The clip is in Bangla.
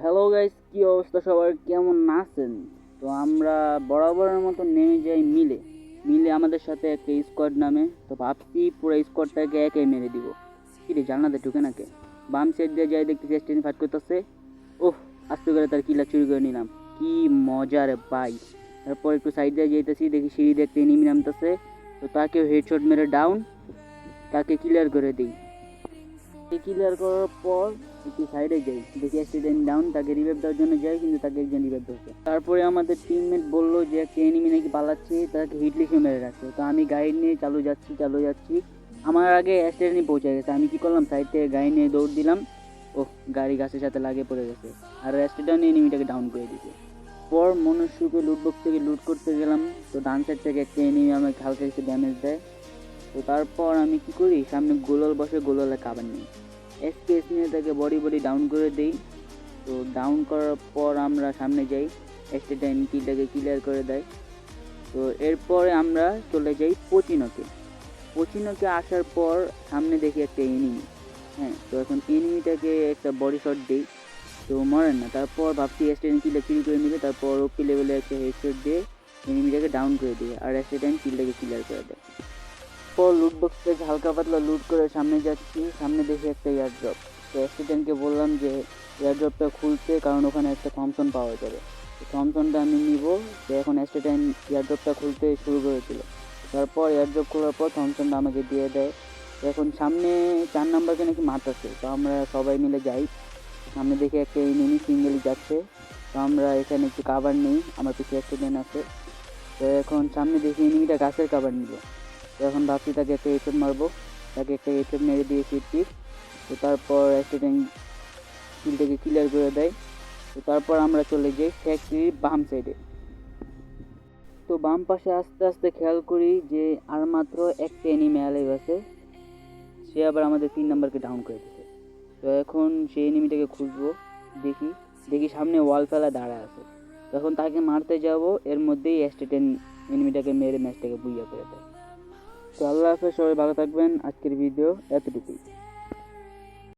হ্যালো গাইস, কি অবস্থা সবার, কেমন আছেন? তো আমরা বরাবরের মতো নেমে যাই মিলে মিলে আমাদের সাথে একটা স্কোয়াড নামে। তো ভাবছি পুরো স্কোয়াডটাকে একে মেরে দিব। কি রে, জান্নাতে ঢুকে নাকি? বাম সাইড দিয়ে যাই, দেখতেছি স্টেন ফাইট করতেছে। ওহ, আস্তে করে তার কিলা চুরি করে নিলাম। কি মজা রে ভাই। তারপর একটু সাইড দিয়ে যাইতেছি, দেখি সিঁড়ি দিয়ে একটা এনিমি নামতেছে। তো তাকেও হেডশট মেরে ডাউন, তাকে ক্লিয়ার করে দিই। ক্লিয়ার করার পর একটু সাইডে যাই, দেখি অ্যাক্সিডেন্ট ডাউন, তাকে রিভাইভ দেওয়ার জন্য যাই, কিন্তু তাকে একজন রিভাইভ ধরছে। তারপরে আমাদের টিমমেট বললো যে একটা এনিমি নাকি পালাচ্ছে, তাকে হিট লিখে মেরে রাখছে। তো আমি গাড়ি নিয়ে চালু যাচ্ছি। আমার আগে অ্যাক্সিডেন্টই পৌঁছে গেছে। আমি কি করলাম, সাইড থেকে গাড়ি নিয়ে দৌড় দিলাম। ওহ, গাড়ি গাছের সাথে লাগে পড়ে গেছে। আর অ্যাক্সিডেন্ট এনিমিটাকে ডাউন করে দিয়েছে। পর মনুষ্যকে লুটবক্স থেকে লুট করতে গেলাম। তো ডান সাইড থেকে একটা এনিমি আমাকে হালকা কিছু ড্যামেজ দেয়। তো তারপর আমি কি করি, সামনে গোলাল বসে, গোলালে কাবার নিই, এসকেস নিয়ে তাকে বডি ডাউন করে দিই। তো ডাউন করার পর আমরা সামনে যাই, স্টেটাইন কিলটাকে ক্লিয়ার করে দেয়। তো এরপরে আমরা চলে যাই পচিনোকে আসার পর সামনে দেখি একটা এনিমি। হ্যাঁ, তো এখন এনিমিটাকে একটা বডি শট দিই, তো মরেন না। তারপর ভাবছি স্টেটাইন কিলটা কিল করে নিবে, তারপর ওপি লেভেলে একটা হেডশট দিয়ে এনিমিটাকে ডাউন করে দিই, আর স্টেটাইন কিলটাকে ক্লিয়ার করে দেয়। পর লুটবক্স থেকে হালকা পাতলা লুট করে সামনে যাচ্ছি, সামনে দেখি একটা এয়ারড্রপ। তো অ্যাক্সিডেন্টকে বললাম যে এয়ারড্রপটা খুলতে, কারণ ওখানে একটা থমসন পাওয়া যাবে। তো থমসনটা আমি নিব। তো এখন অ্যাক্সিডেন্ট এয়ারড্রপটা খুলতে শুরু করেছিল। তারপর এয়ারড্রপ খোলার পর থমসনটা আমাকে দিয়ে দেয়। তো এখন সামনে 4 নাম্বারকে নাকি মারতেছে। তো আমরা সবাই মিলে যাই, সামনে দেখে একটা এনিমি সিঙ্গেলি যাচ্ছে। তো আমরা এখানে একটু কাভার নিই, আমার পিছিয়ে অ্যাক্সিডেন্ট আছে। তো এখন সামনে দেখি এনিমিটা গাছের কাভার নিল। তো এখন ভাবছি তাকে একটা হেডশট মারবো, তাকে একটা হেডশট মেরে দিয়েছি ঠিক। তো তারপর অ্যাক্সিডেন্ট কিলটাকে ক্লিয়ার করে দেয়। তো তারপর আমরা চলে যাই ফ্যাক্টরির বাম সাইডে। তো বাম পাশে আস্তে আস্তে খেয়াল করি যে আর মাত্র একটা এনিমি অ্যালাইভ আছে, সে আবার আমাদের 3 নাম্বারকে ডাউন করে দিচ্ছে। তো এখন সেই এনিমিটাকে খুঁজবো, দেখি দেখি সামনে ওয়াল ফেলা দাঁড়া আছে। তখন তাকে মারতে যাব, এর মধ্যেই অ্যাক্সিডেন্ট এনিমিটাকে মেরে ম্যাচটাকে বুইয়া করে দেয়। তো আল্লাহ হাফেজ, সবাই ভালো থাকবেন। আজকের ভিডিও এতটুকুই।